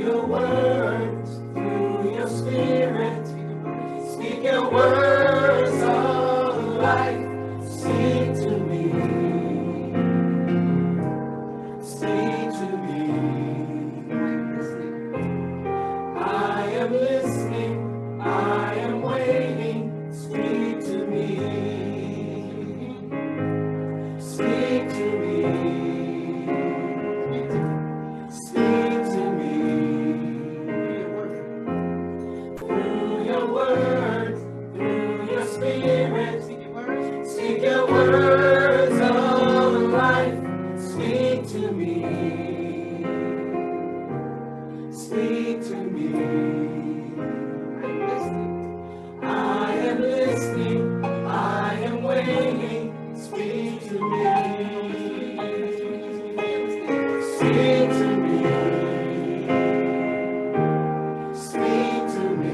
your words, through your spirit. Speak your words of life. Speak to me. Speak to me. I am listening. I am waiting. Speak to me. Speak to me. Speak to me. Through your words, through your spirit. Speak your words of life. Speak to me. Speak to me. I am listening. I am waiting. Speak to me. Speak to me. Speak to me.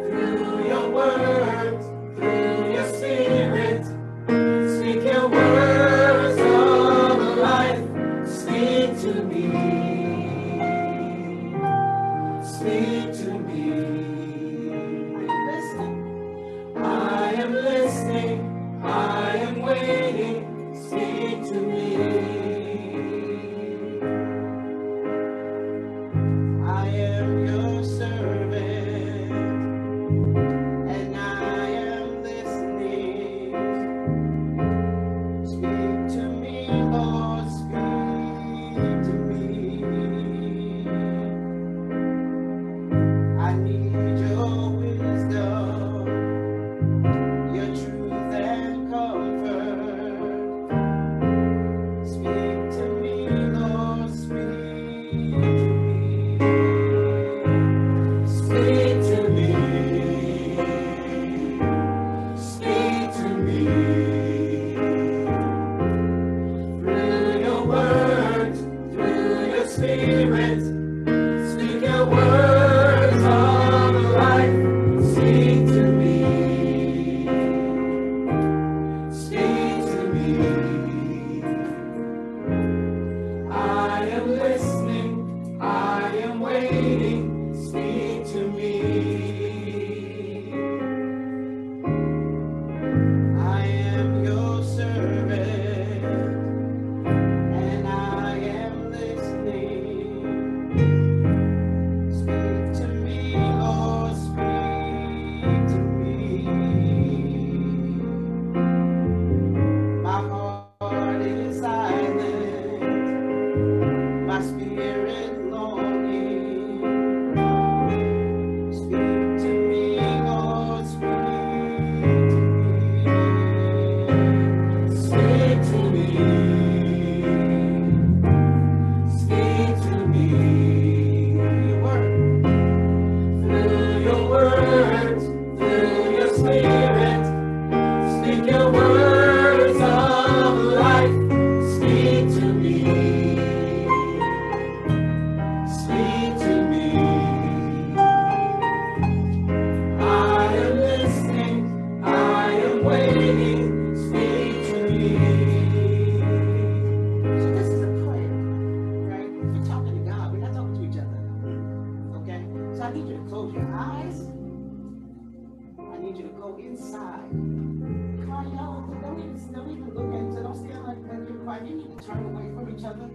Through your words, through your spirit. Speak your words of life. Speak to me. Speak to me. I am listening. I am waiting. Speak to me. I am your servant, and I am listening. Speak to me, Lord, speak to me. I need your wisdom, your truth and comfort. Speak to me, Lord, speak to me. Speak to me. Speak to me. Through your words, through your spirit. Speak your words of life. Speak to me. Speak to me. I am listening. I am waiting. Speak to me. I am your servant, and I am listening. Speak to me, Lord, speak to me. My heart is silent, my spirit longing. Speak to me, Lord, speak to me. Speak to me. Speak to me. Through your words, through your spirit. Speak your words of life. Speak to me. Speak to me. I am listening. I am waiting. Speak to me. So this is a prayer, right? We're talking to God. We're not talking to each other. Okay? So I need you to close your eyes. I need you to go inside. Cry out. Don't even look into. Don't stand like you're crying. You need to turn away from each other.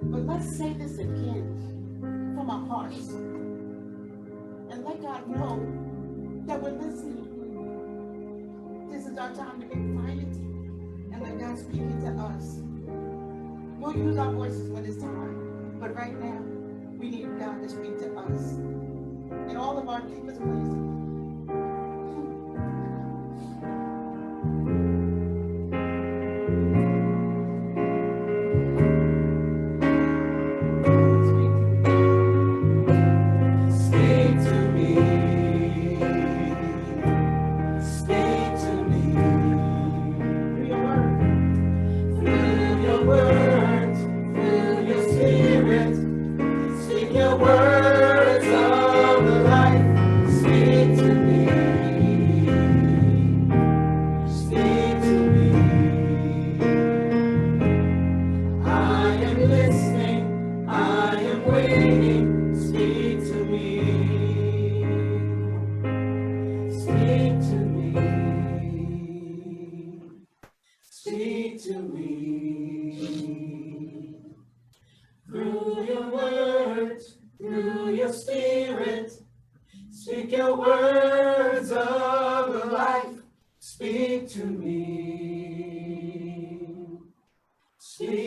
But let's say this again from our hearts. And let God know that we're listening. This is our time to be quiet and let God speak into us. We'll use our voices when it's time. But right now, we need God to speak to us in all of our deepest places. Speak to me. Speak to me. Through your words, through your spirit. Speak your words of life. Speak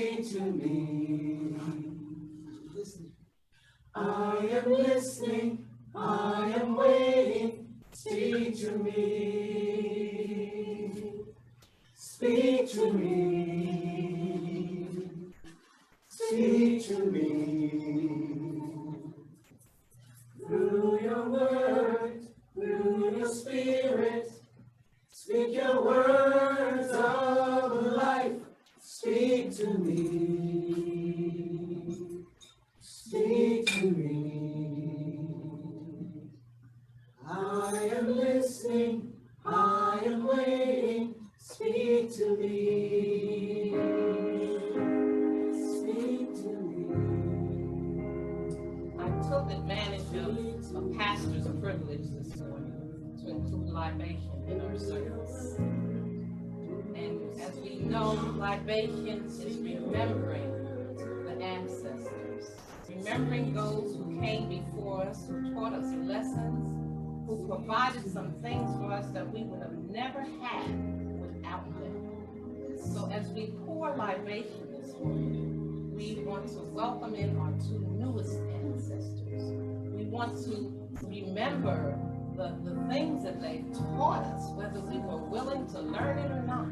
speak to me. I am listening, I am waiting, speak to me. Speak to me, speak to me. Through your word, through your spirit, speak your words of life. Speak to me, speak to me. I am listening, I am waiting, speak to me, speak to me. I took advantage of a pastor's privilege this morning to include libation in our service. And as we know, libation is remembering the ancestors, remembering those who came before us, who taught us lessons, who provided some things for us that we would have never had without them. So as we pour libation this morning, we want to welcome in our two newest ancestors. We want to remember the things that they taught us, whether we were willing to learn it or not.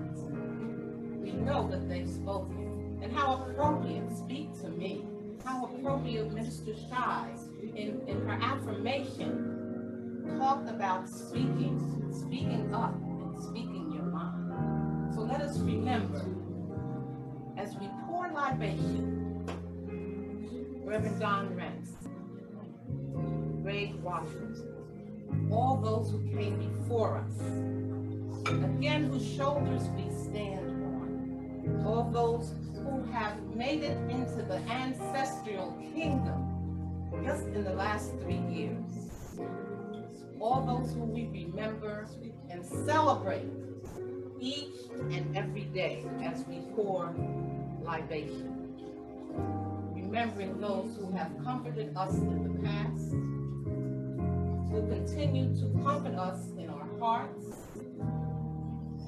We know that they've spoken. And how appropriate, speak to me, how appropriate Minister Shai in her affirmation talked about speaking up and speaking your mind. So let us remember, as we pour libation, Reverend Don Rance, Ray Washington, all those who came before us, again, whose shoulders we stand on, all those who have made it into the ancestral kingdom just in the last 3 years, all those who we remember and celebrate each and every day as we pour libation. Remembering those who have comforted us in the past, who continue to comfort us in our hearts,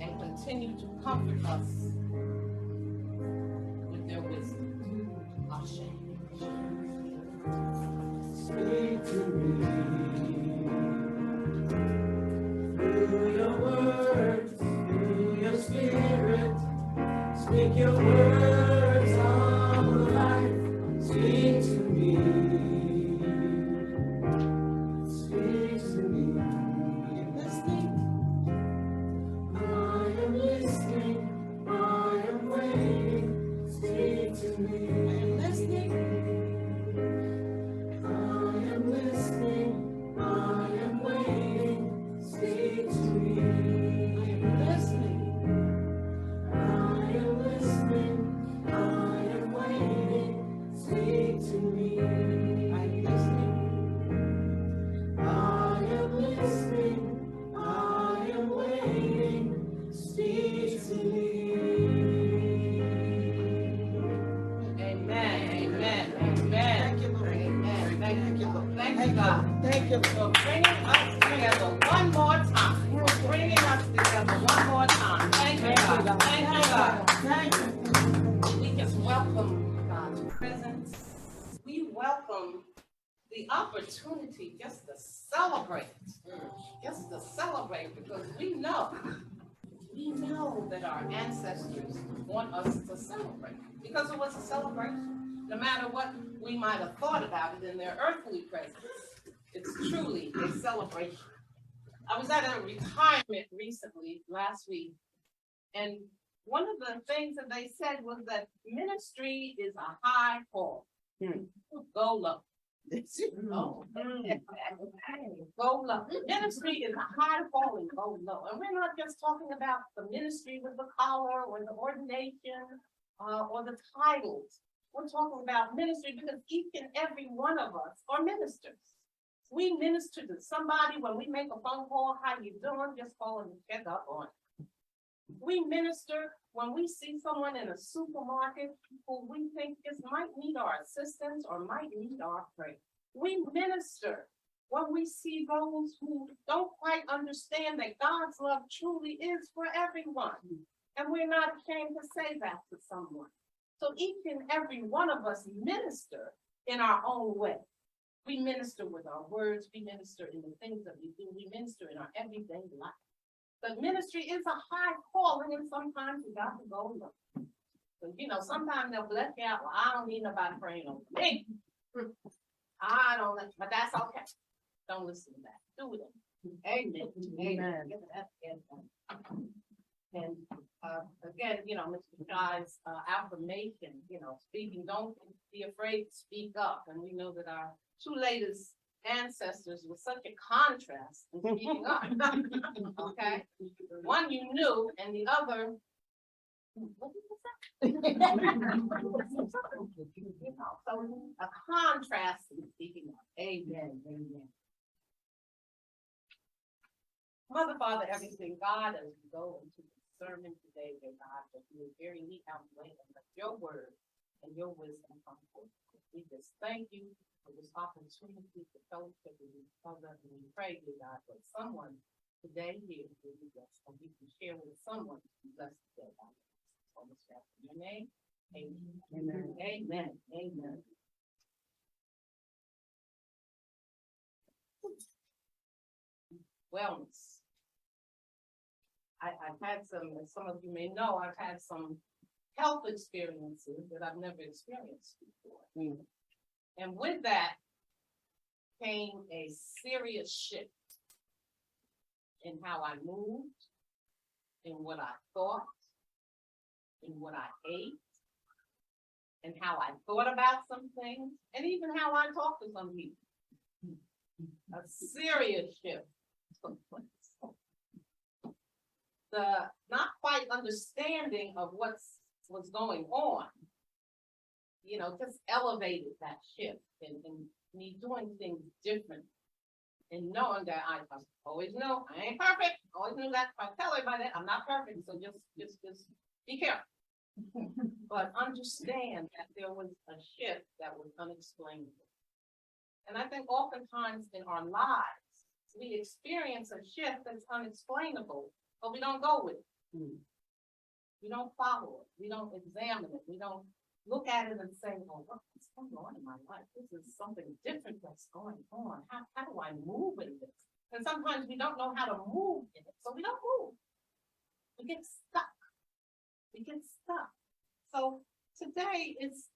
and continue to comfort us with their wisdom. Ashe. Speak to me. Through your words, through your spirit, speak your words of life. Speak to me, speak to me. Listening, I am listening, I am waiting. Speak to me, I am listening. I am listening, I am waiting. Speak to me. I am listening. I am listening. I am waiting. Speak to me. I am listening. I am listening. I am waiting. Speak to me. Amen, amen, amen. Thank you, Lord. Amen. Thank you, Lord. Thank you, Thank God. you. Thank you. For bringing us together one more time. For bringing us together one more time. Thank you, God. Thank you, God. Thank you. We just welcome God's presence. We welcome the opportunity just to celebrate. Just to celebrate, because we know that our ancestors want us to celebrate. Because it was a celebration. No matter what we might have thought about it in their earthly presence, it's truly a celebration. I was at a retirement recently, last week, and one of the things that they said was that ministry is a high call. Go low. Oh. Go low. Ministry is a high calling, go low. And we're not just talking about the ministry with the collar or the ordination or the titles. We're talking about ministry because each and every one of us are ministers. We minister to somebody when we make a phone call, how you doing? Just calling to check up on. We minister when we see someone in a supermarket who we think just might need our assistance or might need our prayer. We minister when we see those who don't quite understand that God's love truly is for everyone. And we're not ashamed to say that to someone. So each and every one of us minister in our own way. We minister with our words, we minister in the things that we do, we minister in our everyday life. But ministry is a high calling, and sometimes you got to go low. So, sometimes they'll bless you out, well, I don't need nobody praying over me. I don't, but that's okay. Don't listen to that. Do it. Amen. Amen. And again, Mr. Shy's affirmation, speaking, don't be afraid to speak up. And we know that our two latest ancestors were such a contrast in speaking up. Okay? One you knew, and the other, what did you say? So a contrast in speaking up. Amen. Amen. Mother, Father, everything, God, as we go into the sermon today, dear God, that you will very neat out the way and let your word and your wisdom come forth. We just thank you for this opportunity to fellowship with each other, and we pray, dear God, that someone today here will be blessed, and we can share with someone to be blessed today. God. So let's pray in your name. Amen. Amen. Amen. Amen. Wellness. I've had some, as some of you may know, I've had some health experiences that I've never experienced before. And with that came a serious shift in how I moved, in what I thought, in what I ate, and how I thought about some things, and even how I talked to some people. A serious shift took place. The not quite understanding of what's going on, just elevated that shift and me doing things different. And knowing that I always know I ain't perfect, always knew that. I tell everybody that I'm not perfect, so just be careful. But understand that there was a shift that was unexplainable. And I think oftentimes in our lives, we experience a shift that's unexplainable, but we don't go with it. We don't follow it. We don't examine it. We don't look at it and say, well, what's going on in my life? This is something different that's going on. How do I move in this? And sometimes we don't know how to move in it, so we don't move. We get stuck. So today is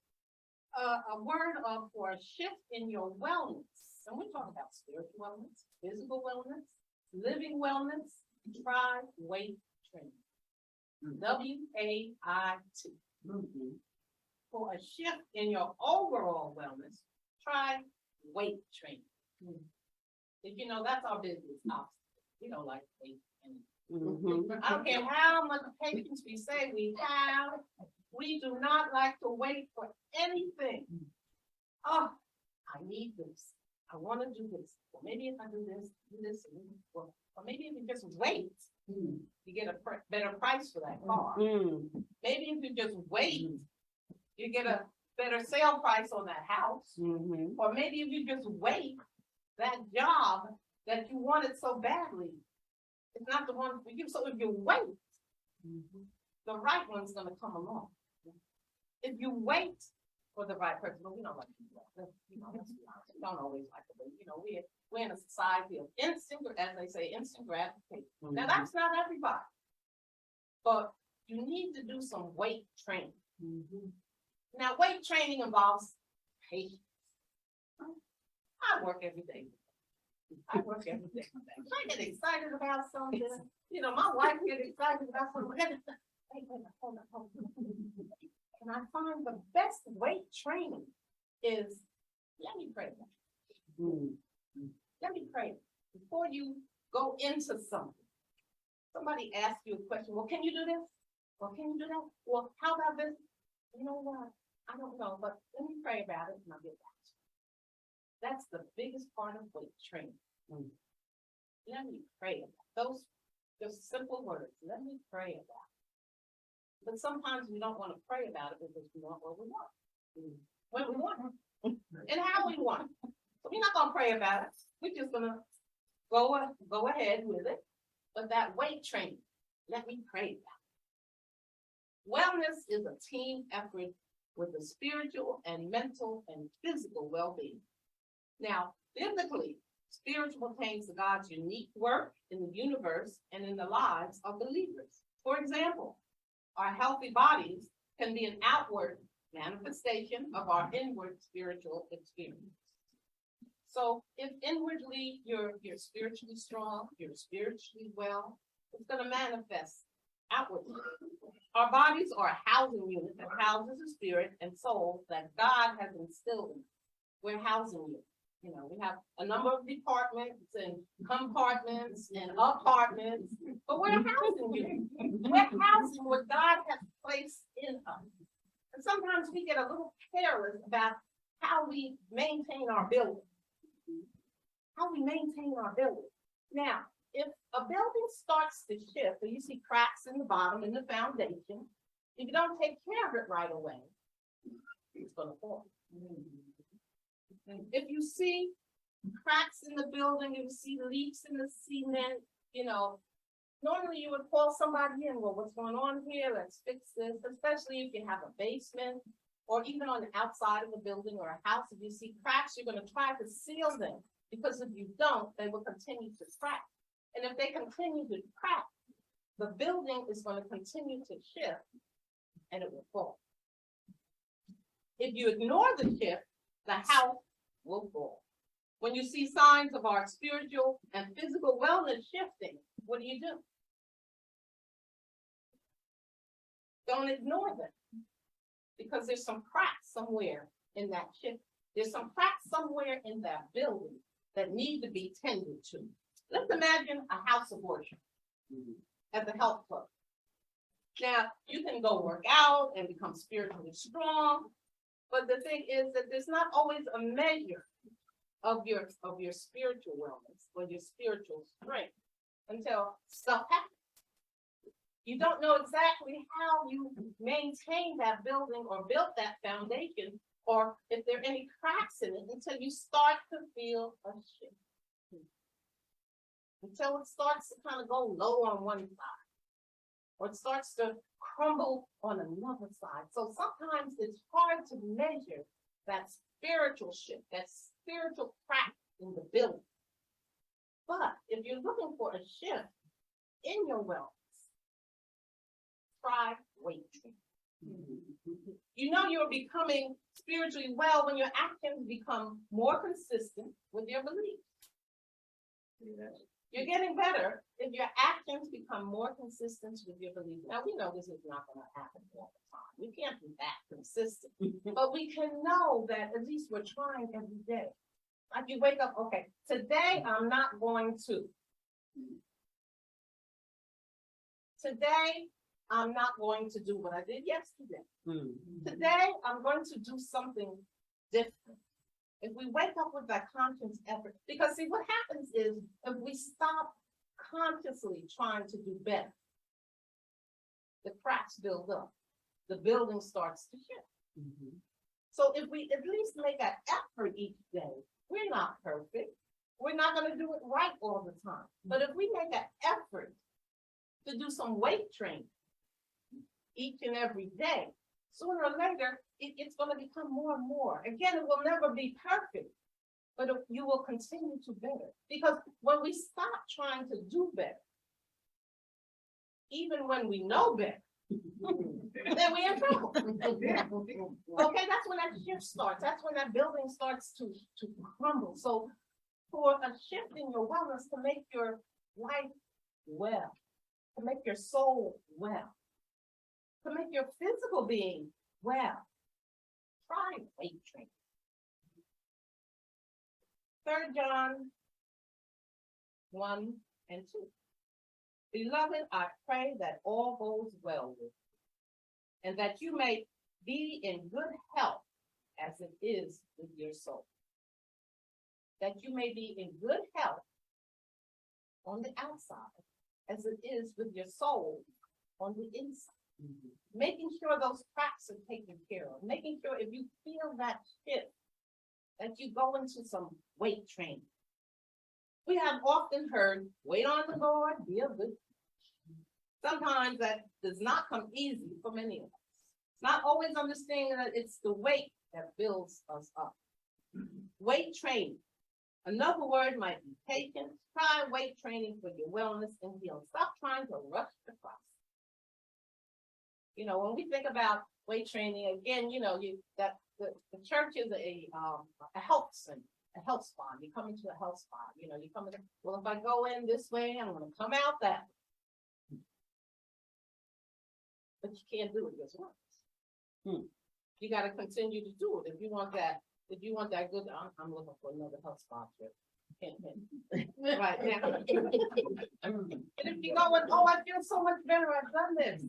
a word for a shift in your wellness. And we talk about spiritual wellness, physical wellness, living wellness. Try weight training. WAIT. For a shift in your overall wellness, try weight training. If you know, that's our business obstacle. We don't like weight training. I don't care how much patience we say we have, we do not like to wait for anything. Oh, I need this. I want to do this. Well, maybe if I do this, or maybe if you just wait, you get a better price for that car. Maybe if you just wait, you get a better sale price on that house. Or maybe if you just wait, that job that you wanted so badly, it's not the one for you. So if you wait, the right one's going to come along. If you wait for the right person, but we don't like to do that. We don't always like to wait. We're in a society of instant, as they say, instant gratification. Now that's not everybody, but you need to do some weight training. Now, weight training involves patience. I work every day. I get excited about something. My wife gets excited about something. Wait, hold on. And I find the best weight training is, let me pray. Let me pray. Before you go into something, somebody asks you a question. Well, can you do this? Well, can you do that? Well, how about this? You know what? I don't know, but let me pray about it and I'll get back to you. That's the biggest part of weight training. Let me pray about those just simple words. Let me pray about it. But sometimes we don't want to pray about it because we want what we want. When we want and how we want. So we're not gonna pray about it. We're just gonna go ahead with it. But that weight training, let me pray about it. Wellness is a team effort with the spiritual and mental and physical well-being. Now, biblically, spiritual pertains to God's unique work in the universe and in the lives of believers. For example, our healthy bodies can be an outward manifestation of our inward spiritual experience. So if inwardly you're spiritually strong, you're spiritually well, it's going to manifest outwardly. Our bodies are a housing unit that houses the spirit and soul that God has instilled in us. We're housing you. You know, we have a number of departments and compartments and apartments, but we're housing you. We're housing what God has placed in us. And sometimes we get a little careless about how we maintain our building. Now, if a building starts to shift, or you see cracks in the bottom in the foundation, if you don't take care of it right away, it's gonna fall. If you see cracks in the building, if you see leaks in the cement, you know, normally you would call somebody in, well, what's going on here? Let's fix this, especially if you have a basement or even on the outside of a building or a house. If you see cracks, you're going to try to seal them, because if you don't, they will continue to crack. And if they continue to crack, the building is going to continue to shift and it will fall. If you ignore the shift, the house will fall. When you see signs of our spiritual and physical wellness shifting, what do? Don't ignore them, because there's some cracks somewhere in that shift. There's some cracks somewhere in that building that need to be tended to. Let's imagine a house of worship as a health club. Now, you can go work out and become spiritually strong, but the thing is that there's not always a measure of your spiritual wellness or your spiritual strength until stuff happens. You don't know exactly how you maintain that building or built that foundation, or if there are any cracks in it, until you start to feel a shift. Until it starts to kind of go low on one side, or it starts to crumble on another side. So sometimes it's hard to measure that spiritual shift, that spiritual crack in the building. But if you're looking for a shift in your wellness, try weight training. You know you're becoming spiritually well when your actions become more consistent with your beliefs. You're getting better if your actions become more consistent with your beliefs. Now, we know this is not going to happen all the time. We can't be that consistent. But we can know that at least we're trying every day. Like you wake up, okay, today I'm not going to. Today, I'm not going to do what I did yesterday. Today, I'm going to do something different. If we wake up with that conscious effort, because see, what happens is if we stop consciously trying to do better, the cracks build up, the building starts to shift. So if we at least make an effort each day, we're not perfect. We're not going to do it right all the time. But if we make an effort to do some weight training each and every day, sooner or later, it's going to become more and more. Again, it will never be perfect, but you will continue to better. Because when we stop trying to do better, even when we know better, then we're in trouble. Okay, that's when that shift starts. That's when that building starts to crumble. So for a shift in your wellness, to make your life well, to make your soul well, to make your physical being well, try weight training. 3 John 1 and 2. Beloved, I pray that all goes well with you, and that you may be in good health as it is with your soul. That you may be in good health on the outside as it is with your soul on the inside. Making sure those cracks are taken care of. Making sure if you feel that shift, that you go into some weight training. We have often heard, wait on the Lord, be of good. Sometimes that does not come easy for many of us. Not always understanding that it's the weight that builds us up. Weight training. Another word might be patience. Try weight training for your wellness and healing. Stop trying to rush the process. You know, when we think about weight training, again, you know, the church is a health center, a health spa. You come into a health spa, you know, you come in, well, if I go in this way, I'm gonna come out that way. But you can't do it just once. You gotta continue to do it. If you want that good, I'm looking for another health spa trip. Right now. And if you go and, oh, I feel so much better, I've done this.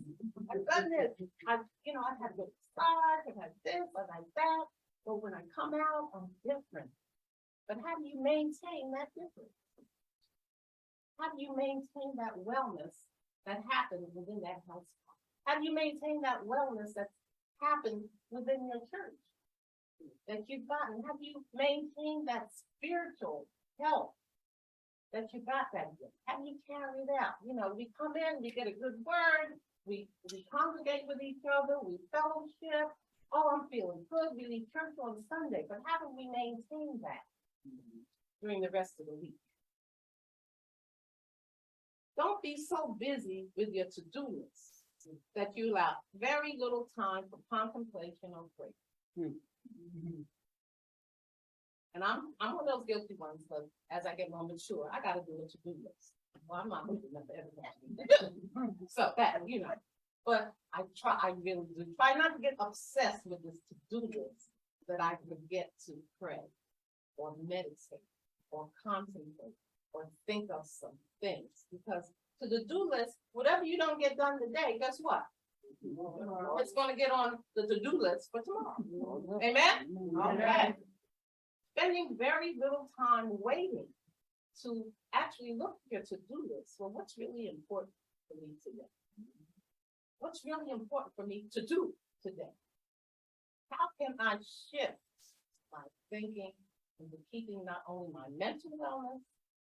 I've had good massage, I've had this, I've had that. But when I come out, I'm different. But how do you maintain that difference? How do you maintain that wellness that happens within that health spa? How do you maintain that wellness that's happened within your church that you've gotten? How do you maintain that spiritual health that you got that good? How do you carry it out? You know, we come in, we get a good word, we congregate with each other, we fellowship. Oh, I'm feeling good. We leave church on Sunday, but how do we maintain that during the rest of the week? Don't be so busy with your to-do list that you allow very little time for contemplation or prayer. And I'm one of those guilty ones, but as I get more mature, I gotta do a to-do list. Well, I'm not gonna remember everything. So that, you know, but I really do try not to get obsessed with this to-do list that I forget to pray or meditate or contemplate or think of some things. Because to the do list, whatever you don't get done today, guess what? It's gonna get on the to-do list for tomorrow. Amen? Okay. Spending very little time waiting to actually look at your to-do list. Well, what's really important for me today? What's really important for me to do today? How can I shift my thinking into keeping not only my mental wellness,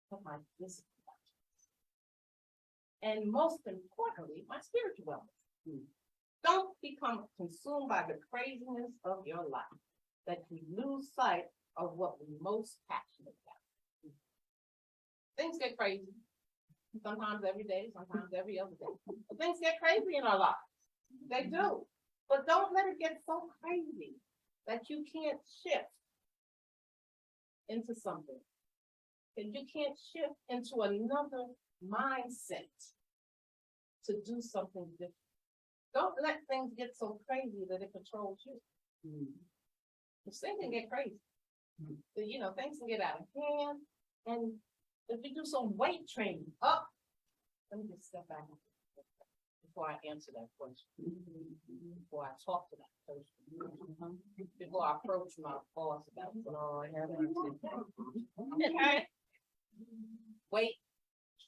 but my physical wellness? And most importantly, my spiritual wellness. Don't become consumed by the craziness of your life, that you lose sight of what we're most passionate about. Things get crazy. Sometimes every day, sometimes every other day. But things get crazy in our lives. They do. But don't let it get so crazy that you can't shift into something. And you can't shift into another mindset to do something different. Don't let things get so crazy that it controls you. Things can get crazy. So, you know, things can get out of hand. And if you do some weight training, let me just step back before I answer that question. Before I talk to that person. Before I approach my boss about it. Oh, I haven't. Okay. Weight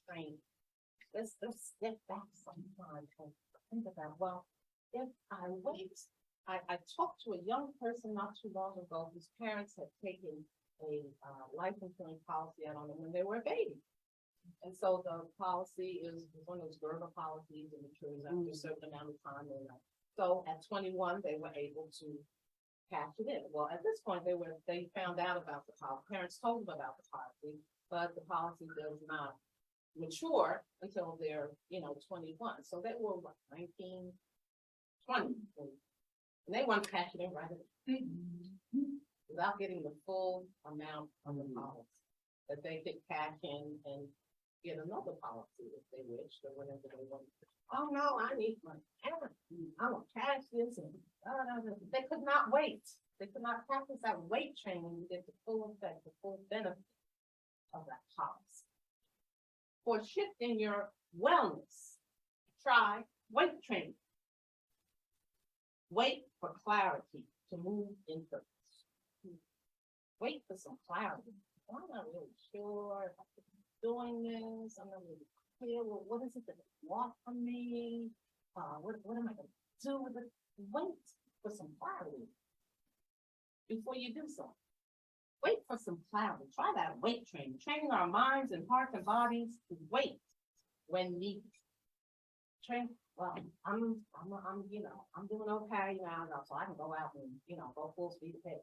training. Let's step back sometimes and think about, well, if I wait, I talked to a young person not too long ago whose parents had taken a life insurance policy out on them when they were a baby. And so the policy is one of those Gerber policies and matures after a certain amount of time. And so at 21, they were able to cash it in. Well, at this point, they found out about the policy. Parents told them about the policy, but the policy does not mature until they're, 21. So they were what, 19, 20. And they want to cash it in right away without getting the full amount of the policy that they could cash in and get another policy if they wished or whatever they wanted. Oh no, I need money. I want cash this and they could not wait. They could not practice that weight training to get the full effect, the full benefit of that policy. For shifting your wellness, try weight training. Wait for clarity to move in purpose. Wait for some clarity. I'm not really sure if I should be doing this. I'm not really clear. Well, what is it that they want from me? What am I going to do with it? Wait for some clarity before you do something. Wait for some clarity. Try that weight training. Training our minds and hearts and bodies to wait when needed. well, I'm doing okay now, so I can go out and, go full speed ahead.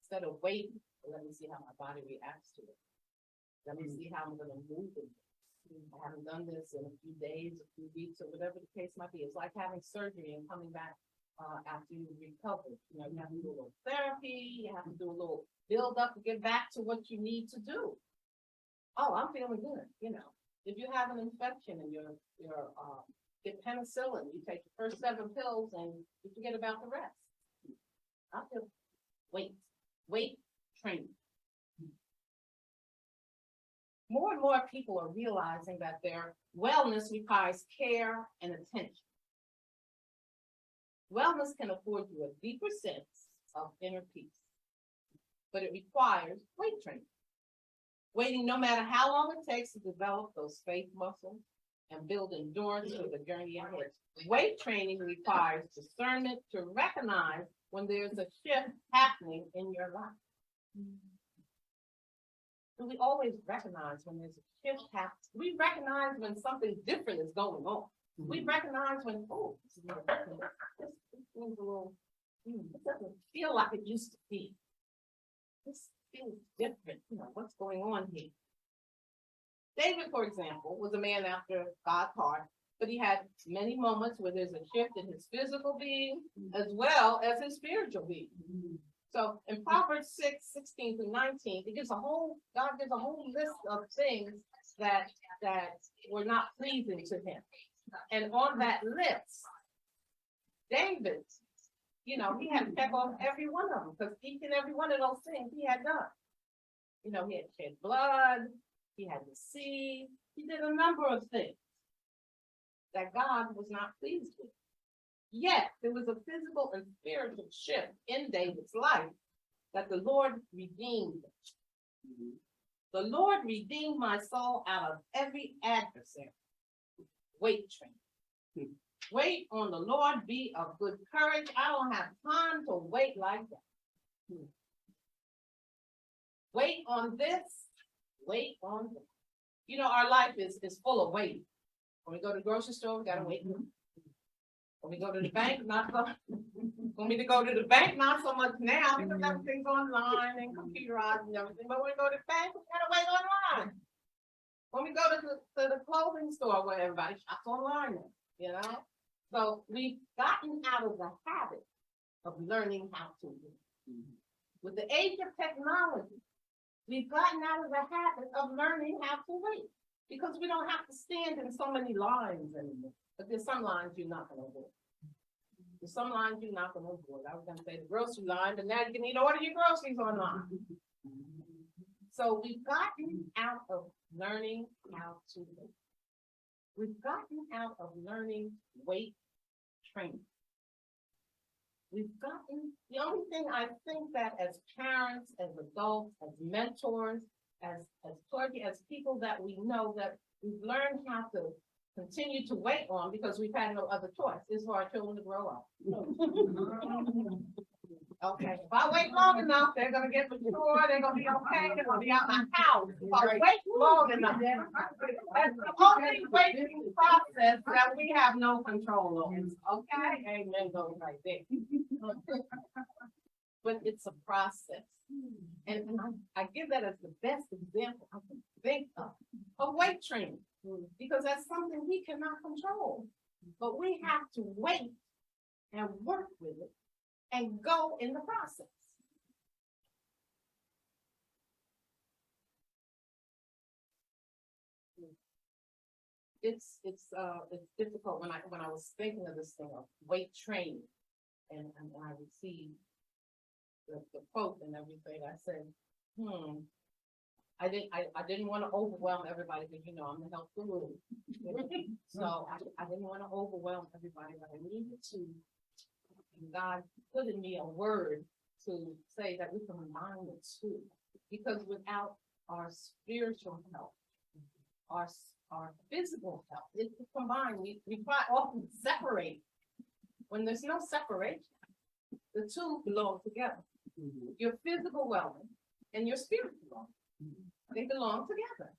Instead of waiting, let me see how my body reacts to it. Let me see how I'm gonna move it. I haven't done this in a few days, a few weeks, or whatever the case might be. It's like having surgery and coming back after you recover. You have to do a little therapy, you have to do a little build up to get back to what you need to do. Oh, I'm feeling good, If you have an infection and you're get penicillin, you take the first 7 pills and you forget about the rest. I feel weight training. More and more people are realizing that their wellness requires care and attention. Wellness can afford you a deeper sense of inner peace, but it requires weight training. Waiting no matter how long it takes to develop those faith muscles and build endurance for the journey ahead. Weight training requires discernment to recognize when there's a shift happening in your life. Do we always recognize when there's a shift happening? We recognize when something different is going on. We recognize when, this seems a little, it doesn't feel like it used to be. This feels different, what's going on here? David, for example, was a man after God's heart, but he had many moments where there's a shift in his physical being as well as his spiritual being. So in Proverbs 6:16 through 19, God gives a whole list of things that were not pleasing to him. And on that list, David, he had to check off every one of them, because each and every one of those things he had done. He had shed blood, he had deceived, he did a number of things that God was not pleased with. Yet there was a physical and spiritual shift in David's life that the Lord redeemed. The Lord redeemed my soul out of every adversary. Weight training. Wait on the Lord, be of good courage. I don't have time to wait like that. Wait on this, wait on that. Our life is full of waiting. When we go to the grocery store, we gotta wait. When we go to the bank, not so much now, because everything's online and computerized and everything. But when we go to the bank, we gotta wait online. When we go to the clothing store where everybody shops online, So we've gotten out of the habit of learning how to wait. With the age of technology, we've gotten out of the habit of learning how to wait, because we don't have to stand in so many lines anymore. But there's some lines you're not going to avoid. There's some lines you're not going to avoid. I was going to say the grocery line, but now you can order your groceries online. So we've gotten out of learning how to wait. We've gotten out of learning weight training. The only thing I think that as parents, as adults, as mentors, as clergy, as people that we know, that we've learned how to continue to wait on, because we've had no other choice, is for our children to grow up. Okay, if I wait long enough, they're gonna get mature, they're gonna be okay, they're gonna be out my house. If I wait long enough, that's the only waiting process that we have no control over. Okay, amen, goes right there. But it's a process. And I give that as the best example I can think of weight training, because that's something we cannot control. But we have to wait and work with it and go in the process. It's difficult when I was thinking of this thing of weight training, and I received the quote and everything. I said, I didn't want to overwhelm everybody, because I'm the health guru. So I didn't want to overwhelm everybody, but I needed to. God put in me a word to say that we can combine the two, because without our spiritual health, our physical health, it's combined. We quite often separate. When there's no separation, the two belong together. Your physical wellness and your spiritual wellness, they belong together.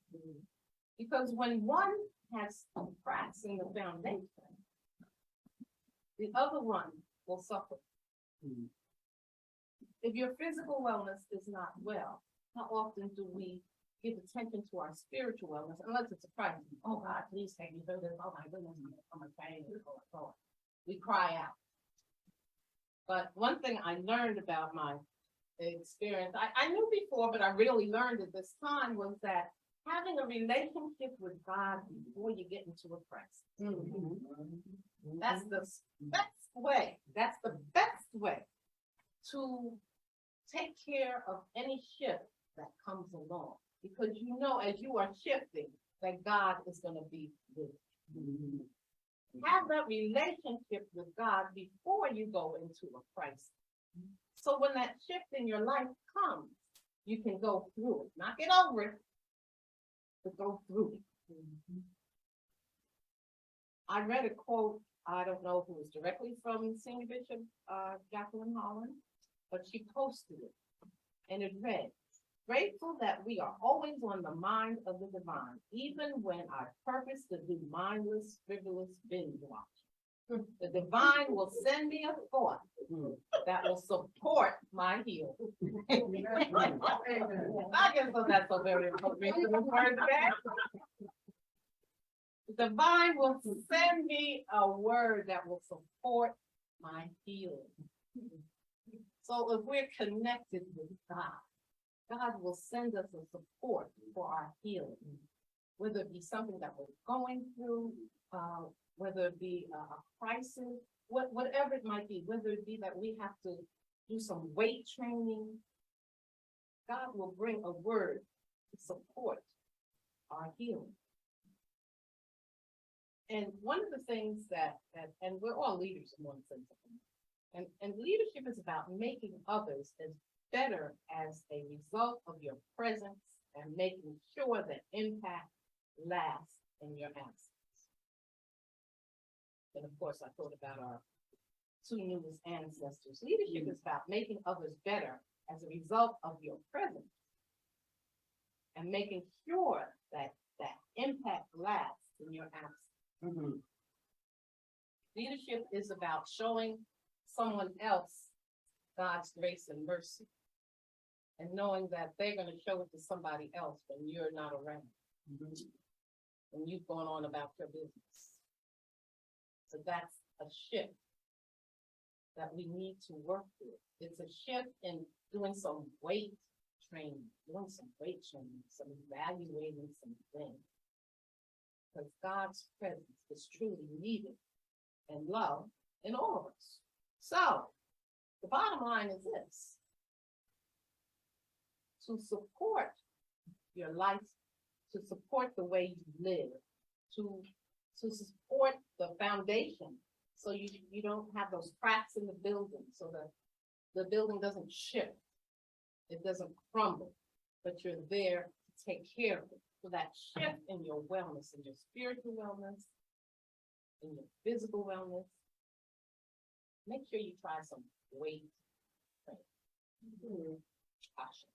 Because when one has cracks in the foundation, the other one will suffer. If your physical wellness is not well, how often do we give attention to our spiritual wellness unless it's a crisis? Oh God, please take me through this. Oh my goodness, I'm a pain. We cry out. But one thing I learned about my experience, I knew before, but I really learned at this time, was that having a relationship with God before you get into a crisis. That's the best way. That's the best way to take care of any shift that comes along. Because you know, as you are shifting, that God is going to be with you. Have that relationship with God before you go into a crisis. So when that shift in your life comes, you can go through it. Not get over it, but go through it. I read a quote, I don't know if it was directly from Senior Bishop Jacqueline Holland, but she posted it. And it read, "Grateful that we are always on the mind of the divine, even when our purpose to do mindless, frivolous binge watch. The divine will send me a thought that will support my healing." I guess that's so very appropriate to the word today. The divine will send me a word that will support my healing. So if we're connected with God, God will send us a support for our healing, whether it be something that we're going through, whether it be a crisis, whatever it might be, whether it be that we have to do some weight training, God will bring a word to support our healing. And one of the things and we're all leaders in one sense, and leadership is about making others as better as a result of your presence and making sure that impact lasts in your absence. And of course, I thought about our two newest ancestors. Leadership is about making others better as a result of your presence and making sure that that impact lasts in your absence. Leadership is about showing someone else God's grace and mercy, and knowing that they're going to show it to somebody else when you're not around, when you've gone on about your business. So that's a shift that we need to work through. It's a shift in doing some weight training, some evaluating some things. Because God's presence is truly needed and loved in all of us. So the bottom line is this: to support your life, to support the way you live, to support the foundation, so you don't have those cracks in the building, so that the building doesn't shift, it doesn't crumble, but you're there to take care of it. So that shift in your wellness, in your spiritual wellness, in your physical wellness, make sure you try some weight training. Caution.